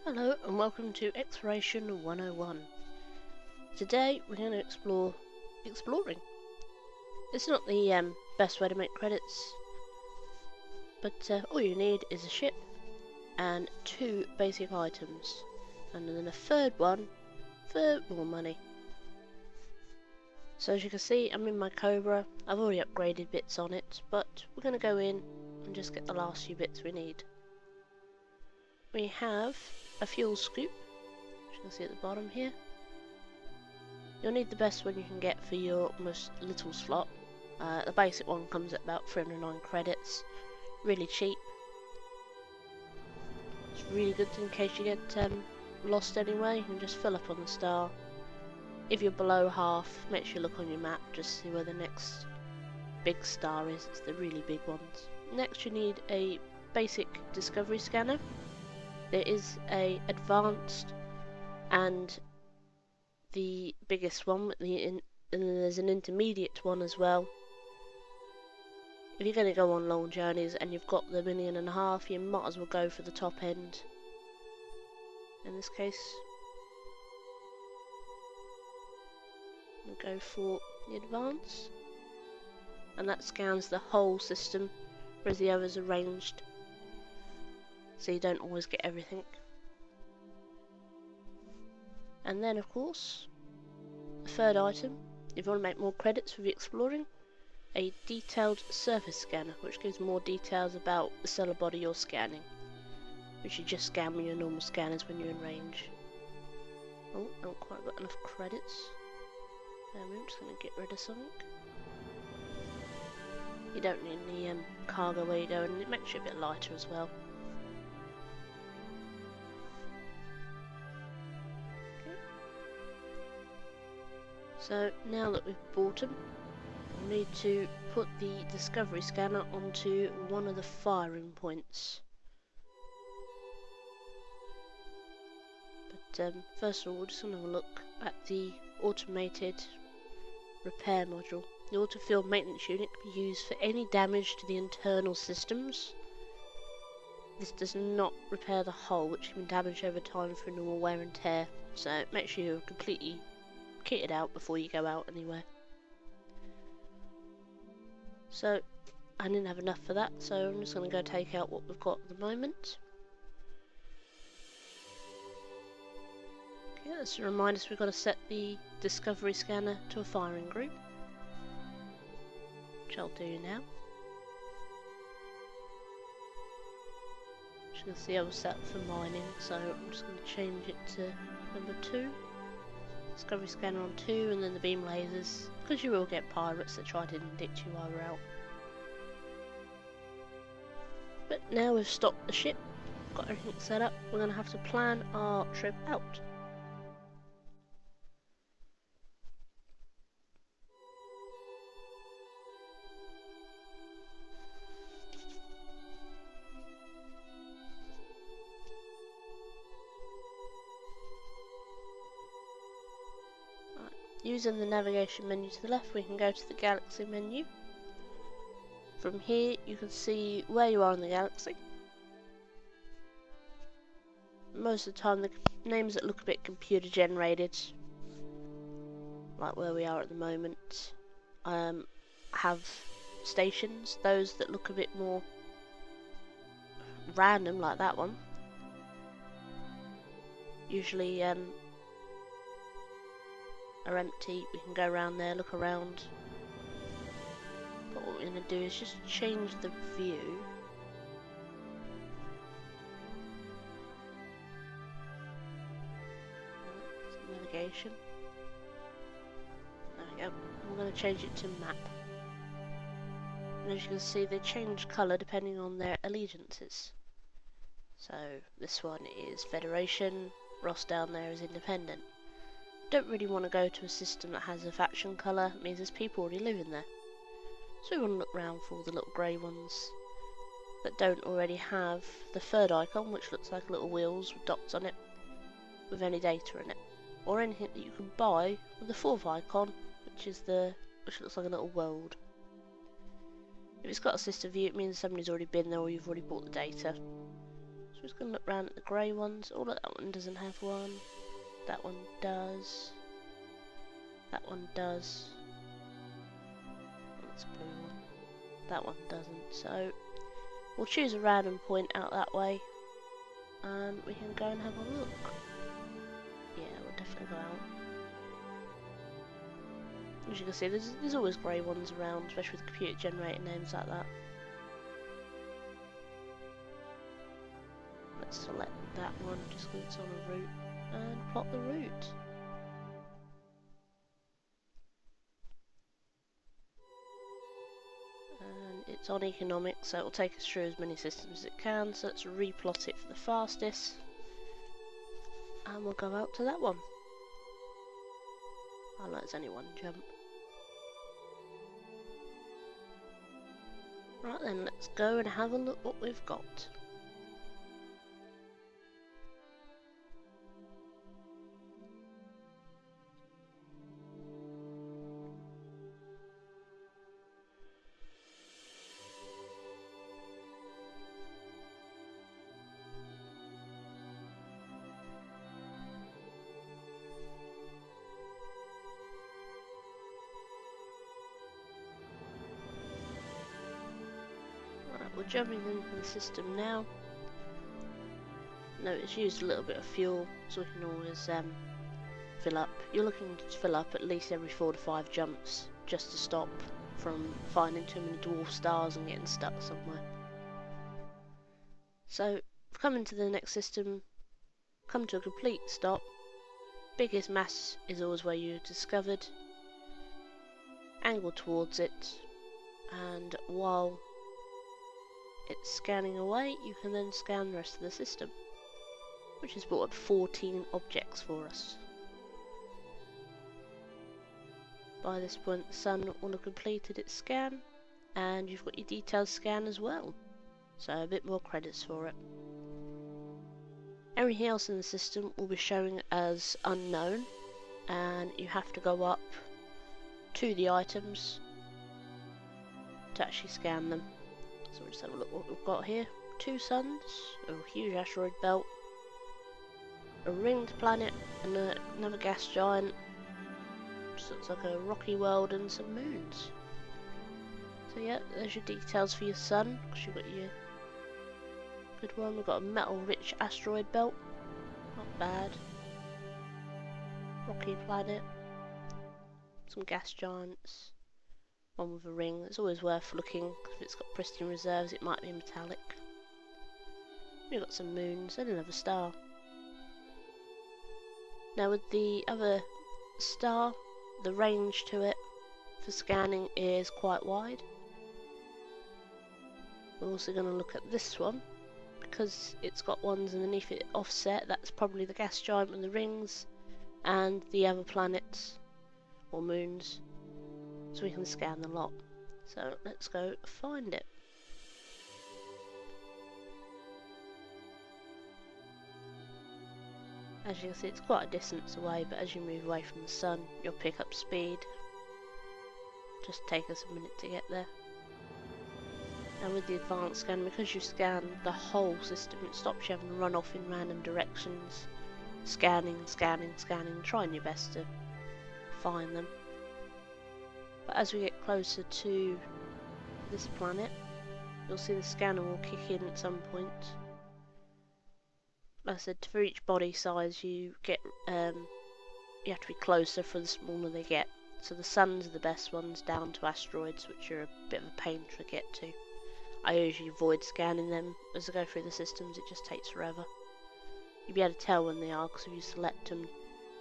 Hello and welcome to Exploration 101. Today we're going to explore exploring. It's not the best way to make credits, but all you need is a ship and 2 basic items, and then a third one for more money. So as you can see, I'm in my Cobra. I've already upgraded bits on it, but we're going to go in and just get the last few bits we need. We have a fuel scoop, which you can see at the bottom here. You'll need the best one you can get for your most little slot. The basic one comes at about 309 credits, really cheap. It's really good in case you get lost anyway. You can just fill up on the star. If you're below half, make sure you look on your map just to see where the next big star is. It's the really big ones. Next you need a basic discovery scanner. There is a advanced and the biggest one, and there's an intermediate one as well. If you're going to go on long journeys and you've got the 1.5 million, you might as well go for the top end. In this case, we'll go for the advance, and that scans the whole system, whereas the others are ranged, so you don't always get everything. And then of course, the third item, if you want to make more credits with exploring, a detailed surface scanner, which gives more details about the stellar body you're scanning, which you just scan with your normal scanners when you're in range. Oh, I haven't quite got enough credits. I'm just going to get rid of something. You don't need any cargo where you go, and it makes you a bit lighter as well. So now that we've bought them, we need to put the discovery scanner onto one of the firing points. But first of all, we're just going to have a look at the automated repair module. The auto-field maintenance unit can be used for any damage to the internal systems. This does not repair the hull, which can be damaged over time through normal wear and tear, so make sure you're completely kitted out before you go out anywhere. So I didn't have enough for that, so I'm just going to go take out what we've got at the moment. Okay, that's a reminder, so we've got to set the discovery scanner to a firing group, which I'll do now. As you can see, I was set for mining, so I'm just going to change it to number 2. Discovery scanner on 2, and then the beam lasers, because you will get pirates that try to interdict you while we're out. But now we've stopped the ship, got everything set up, we're going to have to plan our trip out. Using the navigation menu to the left, we can go to the galaxy menu. From here you can see where you are in the galaxy. Most of the time the names that look a bit computer generated, like where we are at the moment, have stations. Those that look a bit more random, like that one, usually are empty. We can go around there, look around. But what we're going to do is just change the view. Navigation. There we go. I'm going to change it to map. And as you can see, they change colour depending on their allegiances. So this one is Federation, Ross down there is Independent. Don't really want to go to a system that has a faction colour. It means there's people already living there. So we want to look around for all the little grey ones that don't already have the third icon, which looks like little wheels with dots on it, with any data in it, or anything that you can buy with the fourth icon, which looks like a little world. If it's got a sister view, it means somebody's already been there or you've already bought the data. So just going to look around at the grey ones. Oh look, that one doesn't have one. That one does. That one does. That's a blue one. That one doesn't. So we'll choose a random point out that way, and we can go and have a look. Yeah, we'll definitely go out. As you can see, there's always grey ones around, especially with computer generated names like that. Let's select that one just because it's on a route, and plot the route. And it's on economic, so it will take us through as many systems as it can, so let's replot it for the fastest. And we'll go out to that one. Oh no, it's only one jump. Right then, let's go and have a look what we've got. We're jumping into the system now. No, it's used a little bit of fuel, so we can always fill up. You're looking to fill up at least every 4 to 5 jumps, just to stop from finding too many dwarf stars and getting stuck somewhere. So, come into the next system, come to a complete stop. Biggest mass is always where you discovered. Angle towards it, and while it's scanning away, you can then scan the rest of the system, which has brought up 14 objects for us. By this point the sun will have completed its scan, and you've got your detailed scan as well, so a bit more credits for it. Everything else in the system will be showing as unknown, and you have to go up to the items to actually scan them. So we'll just have a look what we've got here. 2 suns, a huge asteroid belt, a ringed planet, and another gas giant. Just looks like a rocky world and some moons. So yeah, there's your details for your sun, because you've got your good one. We've got a metal-rich asteroid belt, not bad. Rocky planet, some gas giants. One with a ring. It's always worth looking, because if it's got pristine reserves it might be metallic. We've got some moons and another star. Now with the other star, the range to it for scanning is quite wide. We're also going to look at this one, because it's got ones underneath it offset. That's probably the gas giant with the rings, and the other planets or moons. So we can scan the lot. So let's go find it. As you can see, it's quite a distance away, but as you move away from the sun, you'll pick up speed. Just take us a minute to get there. And with the advanced scan, because you scan the whole system, it stops you having to run off in random directions. Scanning, scanning, scanning, trying your best to find them. But as we get closer to this planet, you'll see the scanner will kick in at some point. Like I said, for each body size you get, you have to be closer for the smaller they get. So the suns are the best ones, down to asteroids, which are a bit of a pain to get to. I usually avoid scanning them as I go through the systems, it just takes forever. You'll be able to tell when they are, because if you select them,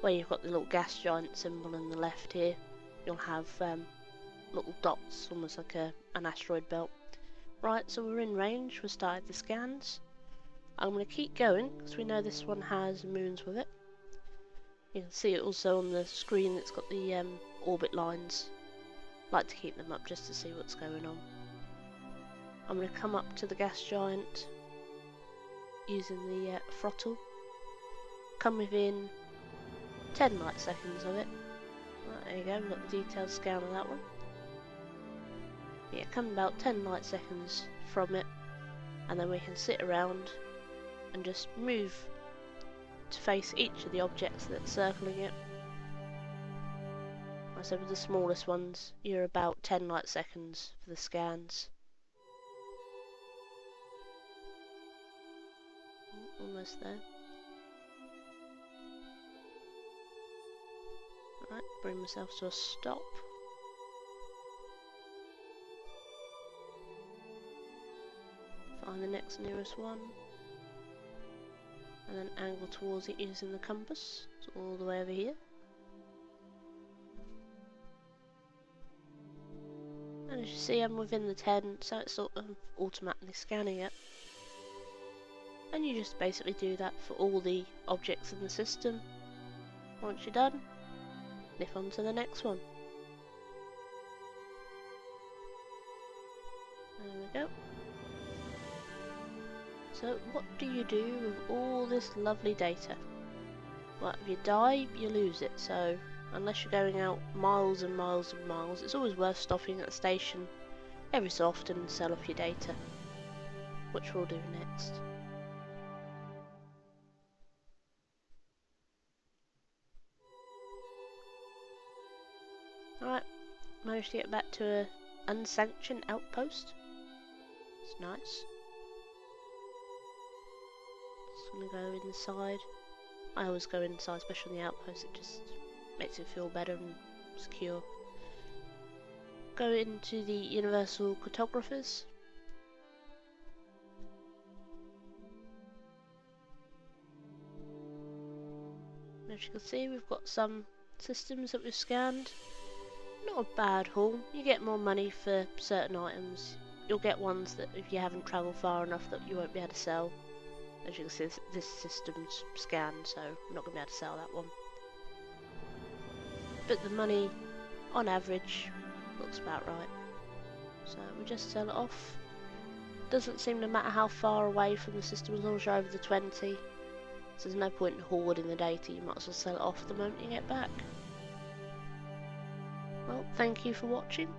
where you've got the little gas giant symbol on the left here, you'll have little dots, almost like an asteroid belt. Right, so we're in range, we've started the scans. I'm going to keep going, because we know this one has moons with it. You can see it also on the screen, it's got the orbit lines. I like to keep them up just to see what's going on. I'm going to come up to the gas giant using the throttle. Come within 10 light seconds of it. Right, there you go, we've got the detailed scan of that one. Yeah, come about 10 light seconds from it, and then we can sit around and just move to face each of the objects that's circling it. I said with the smallest ones, you're about 10 light seconds for the scans. Almost there. Alright, bring myself to a stop. Find the next nearest one. And then angle towards it using the compass. It's all the way over here. And as you see, I'm within the 10, so it's sort of automatically scanning it. And you just basically do that for all the objects in the system. Once you're done, nip on to the next one. There we go. So what do you do with all this lovely data? Well, if you die, you lose it, so unless you're going out miles and miles and miles, it's always worth stopping at the station every so often and sell off your data, which we'll do next. Alright, managed to get back to an unsanctioned outpost. It's nice. Just gonna go inside. I always go inside, especially on the outpost, it just makes it feel better and secure. Go into the Universal Cartographers. As you can see, we've got some systems that we've scanned. Not a bad haul. You get more money for certain items. You'll get ones that if you haven't travelled far enough that you won't be able to sell. As you can see, this system's scanned, so I'm not going to be able to sell that one. But the money, on average, looks about right. So we just sell it off. Doesn't seem to matter how far away from the system as long as you're over the 20. So there's no point in hoarding the data, you might as well sell it off the moment you get back. Well, thank you for watching.